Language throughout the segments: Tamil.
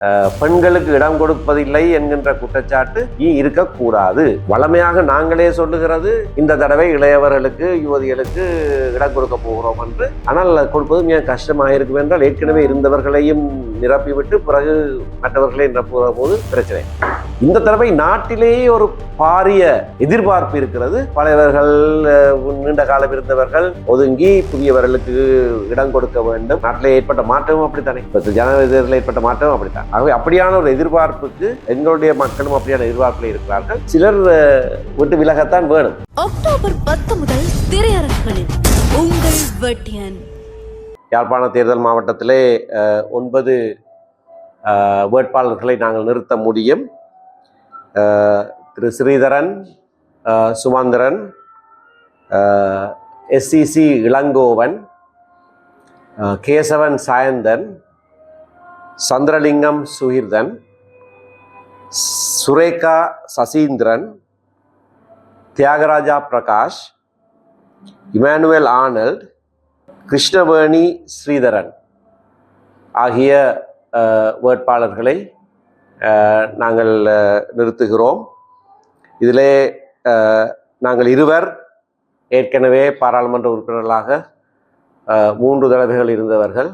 பெண்களுக்கு இடம் கொடுப்பதில்லை என்கின்ற குற்றச்சாட்டு இருக்கக்கூடாது. வளமையாக நாங்களே சொல்லுகிறது இந்த தடவை இளையவர்களுக்கு யுவதிகளுக்கு இடம் கொடுக்க போகிறோம் என்று. ஆனால் கொடுப்பது மிக கஷ்டமாக இருக்கும் என்றால் ஏற்கனவே இருந்தவர்களையும் நிரப்பிவிட்டு பிறகு மற்றவர்களை நிரப்புகிற போது பிரச்சனை. இந்த தடவை நாட்டிலேயே ஒரு பாரிய எதிர்பார்ப்பு இருக்கிறது. பழையவர்கள் நீண்ட காலம் இருந்தவர்கள் ஒதுங்கி புதியவர்களுக்கு இடம் கொடுக்க வேண்டும். நாட்டிலே ஏற்பட்ட மாற்றமும் அப்படித்தானே, ஜனவரி தேர்தலில் ஏற்பட்ட மாற்றமும் அப்படித்தான். ஆகவே அப்படியான ஒரு எதிர்பார்ப்புக்கு எங்களுடைய மக்களும் அப்படியான எதிர்பார்ப்பில் இருக்கிறார்கள். சிலர் விட்டு விலகத்தான் வேணும். அக்டோபர் 10 முதல் திரையரங்குகளில் உங்கள் வெட்டியன். யாழ்ப்பாண தேர்தல் மாவட்டத்திலே 9 வேட்பாளர்களை நாங்கள் நிறுத்த முடியும். திரு Sritharan, Sumanthiran, SCC Ilangovan, Kesavan Sayanthan, Chandralingam Suhirthan, Sureka Sasindran, Thiyagaraja Prakash, Emmanuel Arnold, Krishnaveni Sritharan ஆகிய வேட்பாளர்களை நாங்கள் நிறுத்துகிறோம். இதிலே நாங்கள் இருவர் ஏற்கனவே பாராளுமன்ற உறுப்பினர்களாக 3 தடவைகள் இருந்தவர்கள்.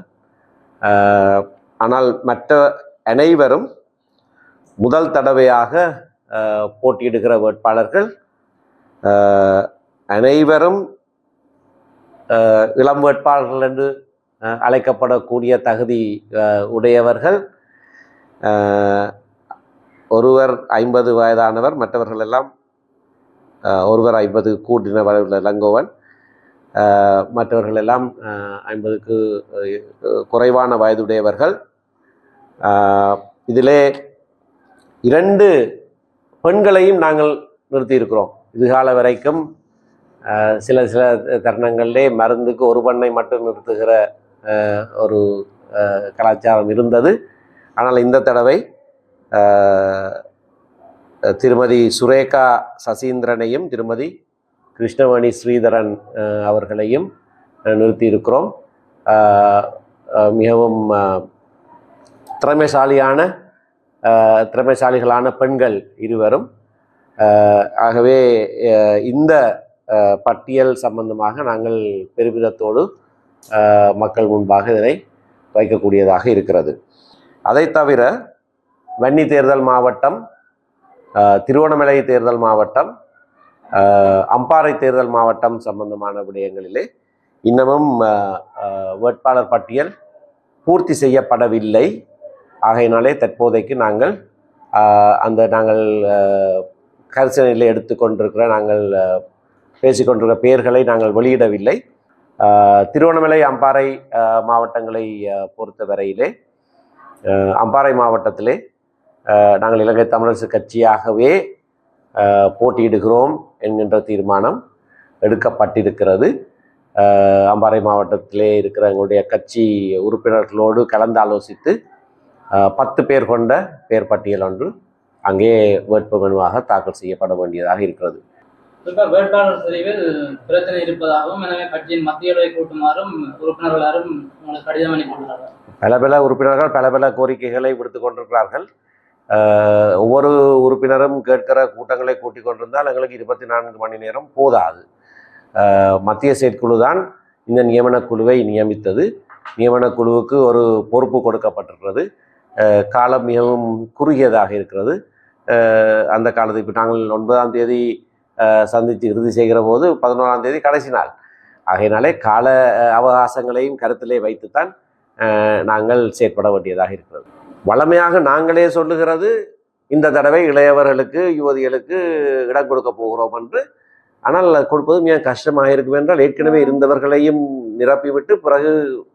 ஆனால் மற்ற அனைவரும் முதல் தடவையாக போட்டியிடுகிற வேட்பாளர்கள். அனைவரும் இளம் வேட்பாளர்கள் என்று அழைக்கப்படக்கூடிய தகுதி உடையவர்கள். ஒருவர் 50 வயதானவர், மற்றவர்கள் எல்லாம் ஒருவர் 50 கூட்டினவர் இளங்கோவன், மற்றவர்கள் எல்லாம் 50க்கு குறைவான வயதுடையவர்கள். இதிலே 2 பெண்களையும் நாங்கள் நிறுத்தியிருக்கிறோம். இதுகால வரைக்கும் சில தருணங்களிலே மருந்துக்கு ஒரு பெண்ணை மட்டும் நிறுத்துகிற ஒரு கலாச்சாரம் இருந்தது. ஆனால் இந்த தடவை திருமதி சுரேகா சசீந்திரனையும் திருமதி கிருஷ்ணவேணி ஸ்ரீதரன் அவர்களையும் நிறுத்தியிருக்கிறோம். மிகவும் திறமைசாலிகளான பெண்கள் இருவரும். ஆகவே இந்த பட்டியல் சம்பந்தமாக நாங்கள் பெருமிதத்தோடு மக்கள் முன்பாக இதனை வைக்கக்கூடியதாக இருக்கிறது. அதை தவிர வன்னி தேர்தல் மாவட்டம், திருவண்ணாமலை தேர்தல் மாவட்டம், அம்பாறை தேர்தல் மாவட்டம் சம்பந்தமான விடயங்களிலே இன்னமும் வேட்பாளர் பட்டியல் பூர்த்தி செய்யப்படவில்லை. ஆகையினாலே தற்போதைக்கு நாங்கள் கரிசனையில் எடுத்துக்கொண்டிருக்கிற நாங்கள் பேசிக்கொண்டிருக்கிற பெயர்களை நாங்கள் வெளியிடவில்லை. திருவண்ணாமலை அம்பாறை மாவட்டங்களை பொறுத்த வரையிலே அம்பாறை மாவட்டத்திலே நாங்கள் இலங்கை தமிழரசு கட்சியாகவே போட்டியிடுகிறோம் என்கின்ற தீர்மானம் எடுக்கப்பட்டிருக்கிறது. அம்பாறை மாவட்டத்திலே இருக்கிற எங்களுடைய கட்சி உறுப்பினர்களோடு கலந்து ஆலோசித்து 10 பேர் கொண்ட பெயர் பட்டியல் ஒன்று அங்கே வேட்புமனுவாக தாக்கல் செய்யப்பட வேண்டியதாக இருக்கிறது. வேட்பாளர் தெரிவில் பிரச்சனை இருப்பதாகவும், எனவே கட்சியின் மத்திய கூட்டுமாறும் உறுப்பினர்களாரும் உங்களுக்கு கடிதம் அனுப்பியுள்ளார்கள். பல உறுப்பினர்கள் பல கோரிக்கைகளை விடுத்து கொண்டிருக்கிறார்கள். ஒவ்வொரு உறுப்பினரும் கேட்கிற கூட்டங்களை கூட்டிக் கொண்டிருந்தால் எங்களுக்கு 24 மணி நேரம் போதாது. மத்திய செயற்குழு தான் இந்த நியமன குழுவை நியமித்தது. நியமன குழுவுக்கு ஒரு பொறுப்பு கொடுக்கப்பட்டிருக்கிறது. காலம் மிகவும் குறுகியதாக இருக்கிறது. அந்த காலத்தை இப்போ நாங்கள் 9ஆம் தேதி சந்தித்து இறுதி செய்கிற போது 11ஆம் தேதி கடைசி நாள். ஆகையினாலே கால அவகாசங்களையும் கருத்திலே வைத்துத்தான் நாங்கள் செயற்பட வேண்டியதாக இருக்கிறது. வளமையாக நாங்களே சொல்லுகிறது இந்த தடவை இளையவர்களுக்கு யுவதிகளுக்கு இடம் கொடுக்க போகிறோம் என்று. ஆனால் கொடுப்பது மிக கஷ்டமாக இருக்கும் என்றால் ஏற்கனவே இருந்தவர்களையும் நிரப்பிவிட்டு பிறகு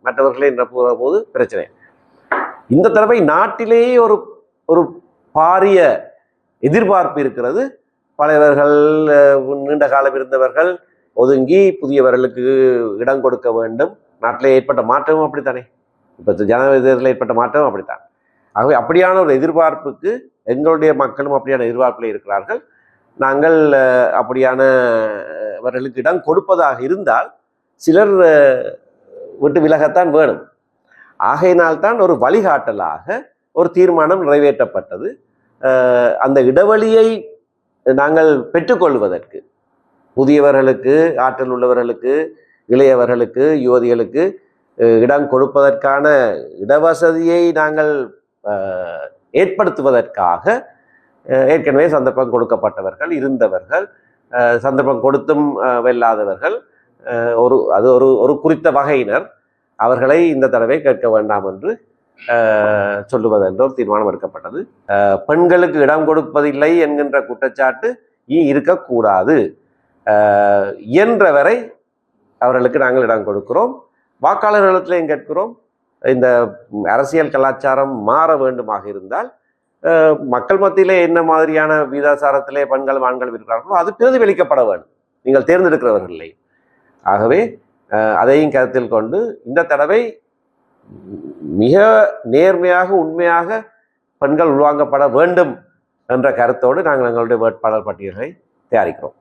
மற்றவர்களை நிரப்புகிற போது பிரச்சனை. இந்த தடவை நாட்டிலேயே ஒரு பாரிய எதிர்பார்ப்பு இருக்கிறது. பழையவர்கள் நீண்ட காலம் இருந்தவர்கள் ஒதுங்கி புதியவர்களுக்கு இடம் கொடுக்க வேண்டும். நாட்டிலே ஏற்பட்ட மாற்றமும் அப்படித்தானே, இப்போ ஜனவரி தேர்தலில் ஏற்பட்ட மாற்றமும் அப்படித்தான். ஆகவே அப்படியான ஒரு எதிர்பார்ப்புக்கு எங்களுடைய மக்களும் அப்படியான எதிர்பார்ப்பில் இருக்கிறார்கள். நாங்கள் அப்படியானவர்களுக்கு இடம் கொடுப்பதாக இருந்தால் சிலர் விட்டு விலகத்தான் வேணும். ஆகையினால்தான் ஒரு வழிகாட்டலாக ஒரு தீர்மானம் நிறைவேற்றப்பட்டது. அந்த இடைவெளியை நாங்கள் பெற்றுக்கொள்வதற்கு புதியவர்களுக்கு, ஆற்றல் உள்ளவர்களுக்கு, இளையவர்களுக்கு, யுவதிகளுக்கு இடம் கொடுப்பதற்கான இடவசதியை நாங்கள் ஏற்படுத்துவதற்காக ஏற்கனவே சந்தர்ப்பம் கொடுக்கப்பட்டவர்கள் இருந்தவர்கள், சந்தர்ப்பம் கொடுத்தும் வெல்லாதவர்கள், ஒரு குறித்த வகையினர், அவர்களை இந்த தடவை கேட்க வேண்டாம் என்று சொல்லுவதென்ற ஒரு தீர்மானம் எடுக்கப்பட்டது. பெண்களுக்கு இடம் கொடுப்பதில்லை என்கின்ற குற்றச்சாட்டு இனி இருக்கக்கூடாது. இயன்றவரை அவர்களுக்கு நாங்கள் இடம் கொடுக்கிறோம். வாக்காளர்களிடத்திலையும் கேட்கிறோம். இந்த அரசியல் கலாச்சாரம் மாற வேண்டுமாக இருந்தால் மக்கள் மத்தியிலே என்ன மாதிரியான விகிதாசாரத்திலே பெண்கள் ஆண்கள் இருக்கிறார்களோ அது பிரதிபலிக்கப்பட வேண்டும், நீங்கள் தேர்ந்தெடுக்கிறவர்களை. ஆகவே அதையும் கருத்தில் கொண்டு இந்த தடவை மிக நேர்மையாக உண்மையாக பெண்கள் உள்வாங்கப்பட வேண்டும் என்ற கருத்தோடு நாங்கள் எங்களுடைய வேட்பாளர் பட்டியலை தயாரிக்கிறோம்.